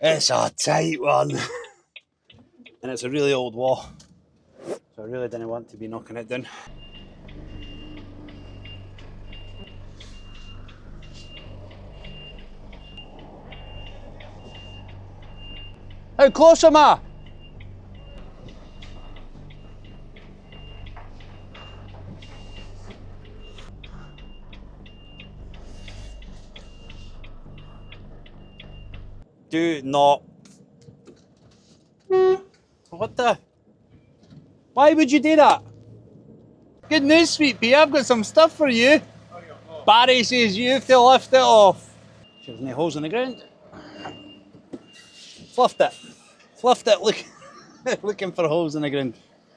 It's a tight one. And it's a really old wall. So I really didn't want to be knocking it down. How close am I? Do not. What the? Why would you do that? Good news, sweet pea, I've got some stuff for you. Barry says you have to lift it off. There's no holes in the ground. Fluffed it. Fluffed it, look, looking for holes in the ground.